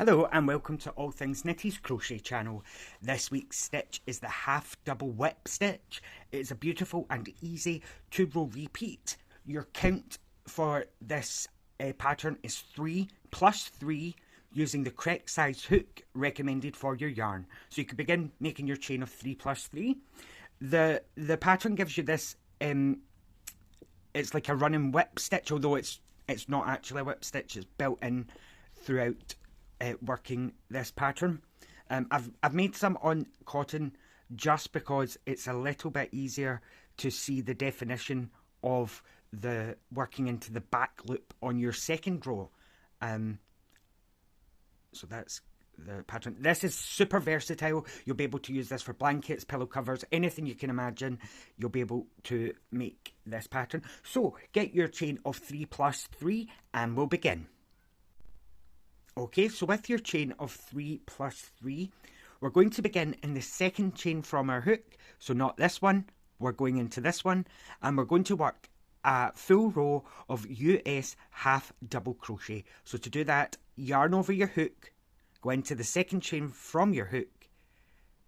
Hello and welcome to All Things Nitty's Crochet channel. This week's stitch is the half double whip stitch. It's a beautiful and easy 2-row repeat. Your count for this pattern is 3 plus 3 using the correct size hook recommended for your yarn. So you can begin making your chain of 3 plus 3. The pattern gives you this, it's like a running whip stitch, although it's not actually a whip stitch, it's built in throughout working this pattern. I've made some on cotton just because it's a little bit easier to see the definition of the working into the back loop on your second row. So that's the pattern. This is super versatile. You'll be able to use this for blankets, pillow covers, anything you can imagine. You'll be able to make this pattern. So get your chain of 3 plus 3 and we'll begin. Okay, so with your chain of 3 plus 3, we're going to begin in the second chain from our hook. So not this one, we're going into this one, and we're going to work a full row of US half double crochet. So to do that, yarn over your hook, go into the second chain from your hook,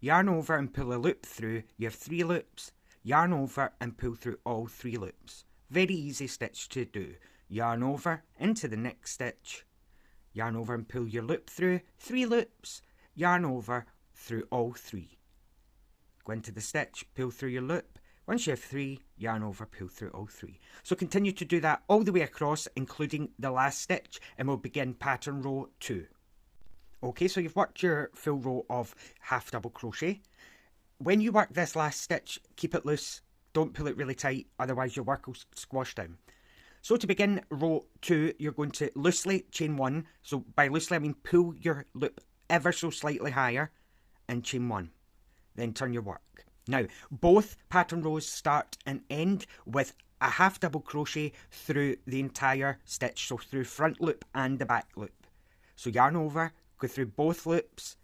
yarn over and pull a loop through. You have 3 loops, yarn over and pull through all 3 loops. Very easy stitch to do. Yarn over into the next stitch, yarn over and pull your loop through, 3 loops, yarn over through all 3. Go into the stitch, pull through your loop. Once you have 3, yarn over, pull through all 3. So continue to do that all the way across, including the last stitch, and we'll begin pattern row 2. Okay, so you've worked your full row of half double crochet. When you work this last stitch, keep it loose, don't pull it really tight, otherwise your work will squash down. So to begin row 2, you're going to loosely chain 1. So by loosely, I mean pull your loop ever so slightly higher and chain 1. Then turn your work. Now, both pattern rows start and end with a half double crochet through the entire stitch. So through front loop and the back loop. So yarn over, go through both loops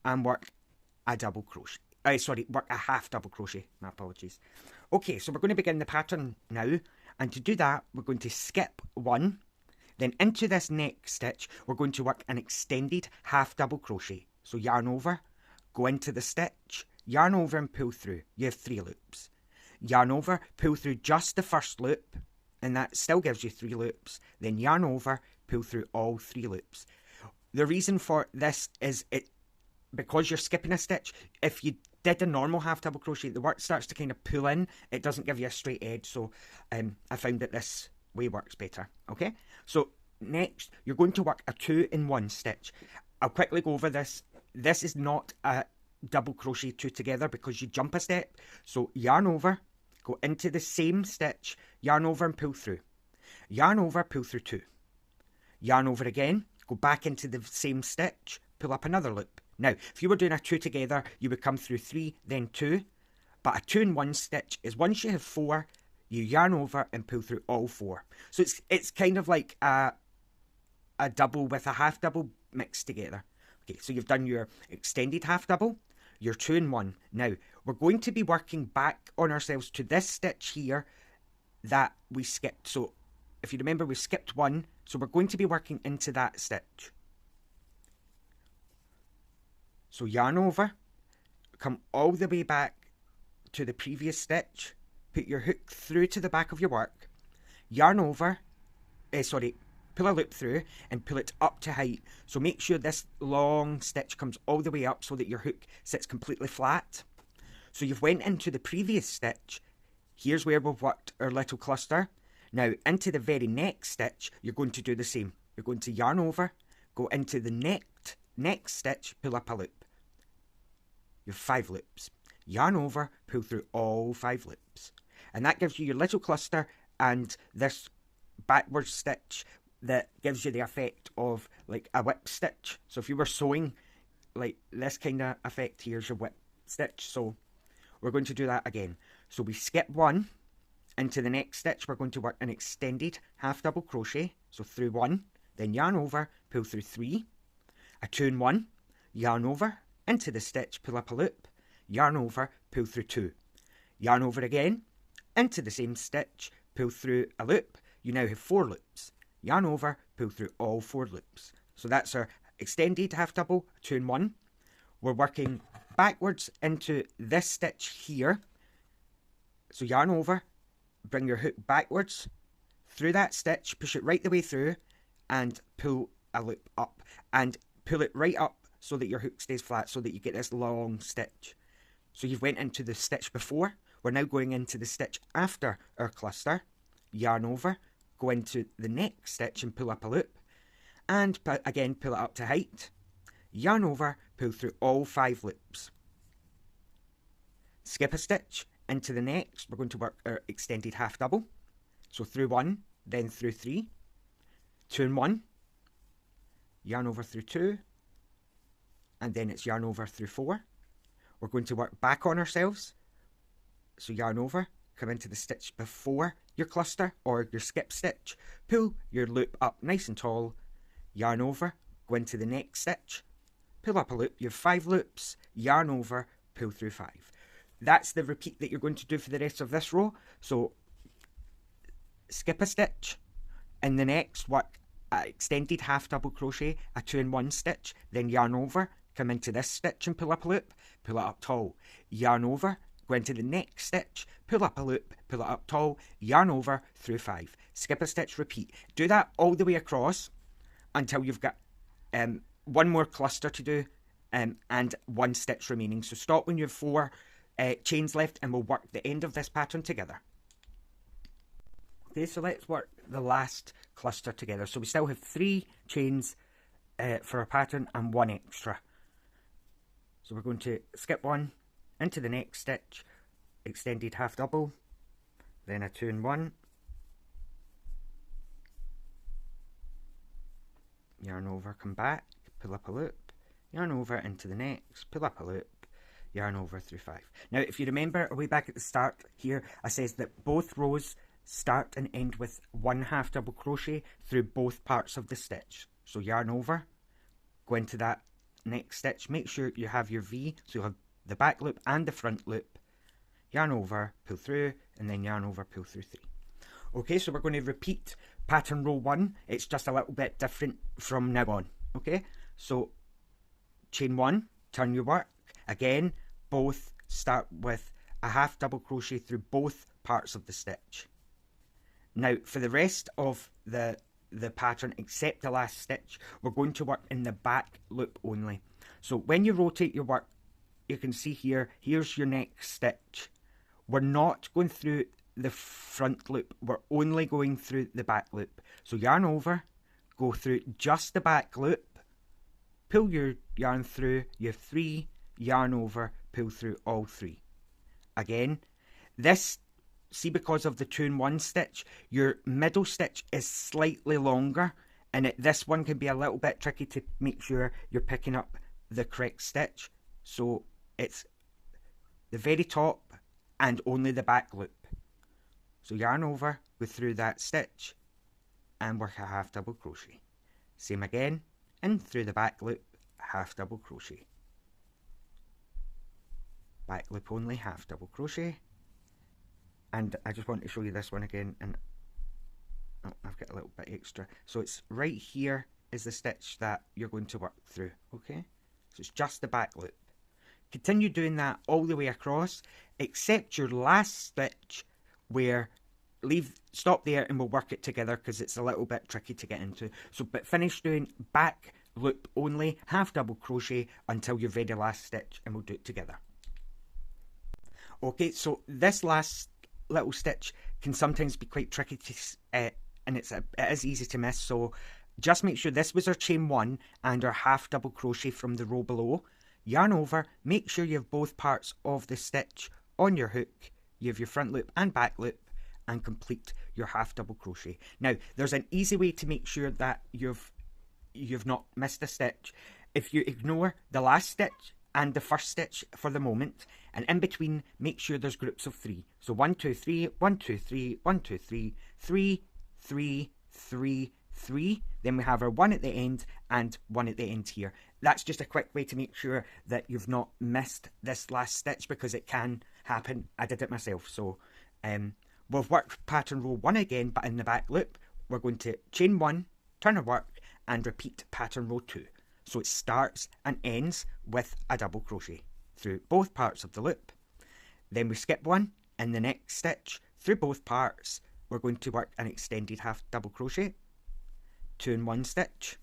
and work a double crochet. Work a half double crochet. My apologies. Okay, so we're going to begin the pattern now. And to do that, we're going to skip 1. Then into this next stitch, we're going to work an extended half double crochet. So yarn over, go into the stitch, yarn over and pull through. You have 3 loops. Yarn over, pull through just the first loop, and that still gives you 3 loops. Then yarn over, pull through all 3 loops. The reason for this is because you're skipping a stitch. If you did a normal half double crochet, the work starts to kind of pull in. It doesn't give you a straight edge, so I found that this way works better. Okay, so next you're going to work a 2-in-1 stitch. I'll quickly go over this. This is not a double crochet 2 together because you jump a step. So yarn over, go into the same stitch, yarn over and pull through. Yarn over, pull through 2. Yarn over again, go back into the same stitch, pull up another loop. Now, if you were doing a 2 together, you would come through 3, then 2. But a 2-in-1 stitch is once you have 4, you yarn over and pull through all 4. So it's kind of like a double with a half double mixed together. Okay, so you've done your extended half double, your 2-in-1. Now, we're going to be working back on ourselves to this stitch here that we skipped. So, if you remember, we skipped 1, so we're going to be working into that stitch. So yarn over, come all the way back to the previous stitch, put your hook through to the back of your work, yarn over, pull a loop through and pull it up to height. So make sure this long stitch comes all the way up so that your hook sits completely flat. So you've went into the previous stitch, here's where we've worked our little cluster. Now into the very next stitch, you're going to do the same. You're going to yarn over, go into the next stitch, pull up a loop. You have 5 loops. Yarn over, pull through all 5 loops. And that gives you your little cluster and this backwards stitch that gives you the effect of like a whip stitch. So if you were sewing, like this kind of effect, here's your whip stitch. So we're going to do that again. So we skip 1 into the next stitch. We're going to work an extended half double crochet. So through 1, then yarn over, pull through 3, a 2-in-1, yarn over, into the stitch, pull up a loop, yarn over, pull through 2. Yarn over again, into the same stitch, pull through a loop. You now have 4 loops. Yarn over, pull through all 4 loops. So that's our extended half double, 2 and 1. We're working backwards into this stitch here. So yarn over, bring your hook backwards through that stitch, push it right the way through, and pull a loop up. And pull it right up so that your hook stays flat, so that you get this long stitch. So you've went into the stitch before. We're now going into the stitch after our cluster. Yarn over, go into the next stitch and pull up a loop. And again, pull it up to height. Yarn over, pull through all 5 loops. Skip a stitch into the next. We're going to work our extended half double. So through 1, then through 3. 2 and 1. Yarn over through 2. And then it's yarn over through 4. We're going to work back on ourselves. So yarn over, come into the stitch before your cluster or your skip stitch. Pull your loop up nice and tall. Yarn over, go into the next stitch. Pull up a loop. You have 5 loops. Yarn over, pull through 5. That's the repeat that you're going to do for the rest of this row. So skip a stitch. In the next, work extended half double crochet, a 2 and 1 stitch, then yarn over, come into this stitch and pull up a loop, pull it up tall, yarn over, go into the next stitch, pull up a loop, pull it up tall, yarn over through 5. Skip a stitch, repeat. Do that all the way across until you've got one more cluster to do and 1 stitch remaining. So stop when you have 4 chains left and we'll work the end of this pattern together. Okay, so let's work the last cluster together. So we still have 3 chains for our pattern and 1 extra. So we're going to skip 1 into the next stitch, extended half double, then a 2 and 1, yarn over, come back, pull up a loop, yarn over into the next, pull up a loop, yarn over through 5. Now if you remember way back at the start here, I says that both rows start and end with 1 half double crochet through both parts of the stitch. So yarn over, go into that next stitch, make sure you have your V, so you'll have the back loop and the front loop, yarn over, pull through, and then yarn over, pull through 3. Okay, so we're going to repeat pattern row 1, it's just a little bit different from now on. Okay, so chain 1, turn your work, again, both start with a half double crochet through both parts of the stitch. Now, for the rest of the pattern, except the last stitch, we're going to work in the back loop only. So when you rotate your work, you can see here, here's your next stitch. We're not going through the front loop, we're only going through the back loop. So yarn over, go through just the back loop, pull your yarn through, you have 3, yarn over, pull through all 3. Again, this, see, because of the 2 and 1 stitch, your middle stitch is slightly longer, and this one can be a little bit tricky to make sure you're picking up the correct stitch. So it's the very top and only the back loop. So yarn over, go through that stitch and work a half double crochet. Same again, in through the back loop, half double crochet. Back loop only, half double crochet. And I just want to show you this one again, and oh, I've got a little bit extra. So it's right here is the stitch that you're going to work through, okay? So it's just the back loop. Continue doing that all the way across, except your last stitch where stop there and we'll work it together because it's a little bit tricky to get into. So, but finish doing back loop only, half double crochet until your very last stitch, and we'll do it together. Okay, so this last little stitch can sometimes be quite tricky to, and it is easy to miss. So just make sure this was our chain 1 and our half double crochet from the row below. Yarn over, make sure you have both parts of the stitch on your hook. You have your front loop and back loop, and complete your half double crochet. Now, there's an easy way to make sure that you've not missed a stitch. If you ignore the last stitch and the first stitch for the moment, and in between, make sure there's groups of 3. So 1, 2, 3, 1, 2, 3, 1, 2, 3, 3, 3, 3, 3. Then we have our 1 at the end and 1 at the end here. That's just a quick way to make sure that you've not missed this last stitch, because it can happen. I did it myself. So we've worked pattern row 1 again, but in the back loop. We're going to chain 1, turn our work, and repeat pattern row 2. So it starts and ends with a double crochet through both parts of the loop. Then we skip one. In the next stitch, through both parts, we're going to work an extended half double crochet, 2 in 1 stitch.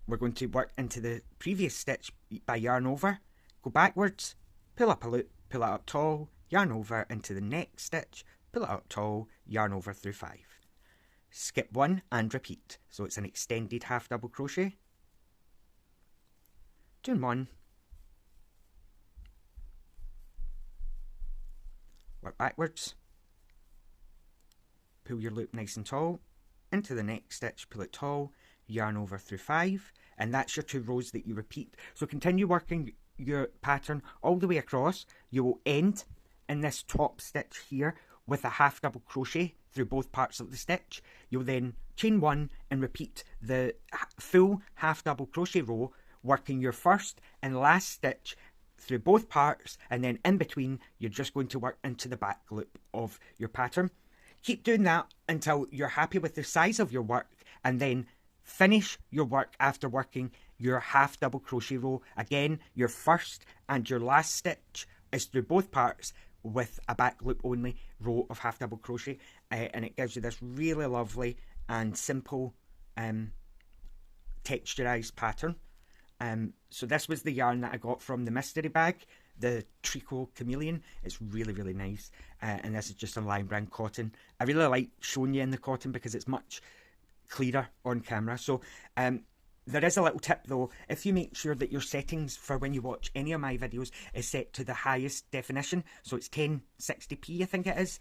We're going to work into the previous stitch by yarn over, go backwards, pull up a loop, pull it up tall, yarn over into the next stitch, pull it up tall, yarn over through 5. Skip 1 and repeat. So it's an extended half double crochet, 2 in 1, work backwards, pull your loop nice and tall, into the next stitch, pull it tall, yarn over through 5, and that's your 2 rows that you repeat. So continue working your pattern all the way across. You will end in this top stitch here with a half double crochet through both parts of the stitch. You'll then chain 1 and repeat the full half double crochet row, working your first and last stitch through both parts, and then in between you're just going to work into the back loop of your pattern. Keep doing that until you're happy with the size of your work, and then finish your work after working your half double crochet row. Again, your first and your last stitch is through both parts with a back loop only row of half double crochet, and it gives you this really lovely and simple texturized pattern. So this was the yarn that I got from the mystery bag, the Tricot Chameleon. It's really, really nice, and this is just a Lion Brand cotton. I really like showing you in the cotton because it's much clearer on camera. So there is a little tip though. If you make sure that your settings for when you watch any of my videos is set to the highest definition, so it's 1060p I think it is,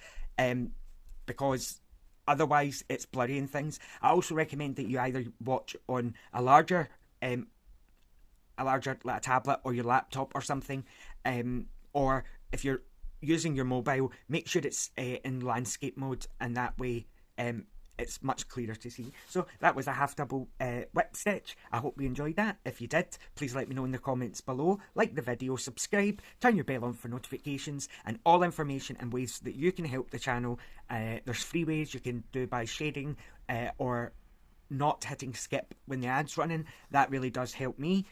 because otherwise it's blurry things. I also recommend that you either watch on a larger like a tablet or your laptop or something, or if you're using your mobile, make sure it's in landscape mode, and that way it's much clearer to see. So that was a half double whip stitch. I hope you enjoyed that. If you did, please let me know in the comments below. Like the video, subscribe, turn your bell on for notifications, and all information and ways that you can help the channel. There's free ways you can do by sharing or not hitting skip when the ad's running. That really does help me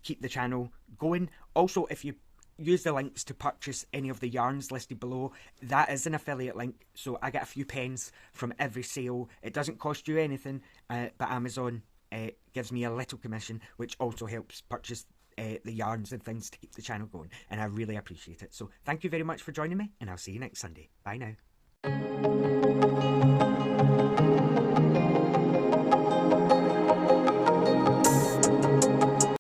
keep the channel going. Also, if you use the links to purchase any of the yarns listed below, that is an affiliate link, so I get a few pence from every sale. It doesn't cost you anything, but Amazon gives me a little commission, which also helps purchase the yarns and things to keep the channel going, and I really appreciate it. So thank you very much for joining me, and I'll see you next Sunday. Bye now.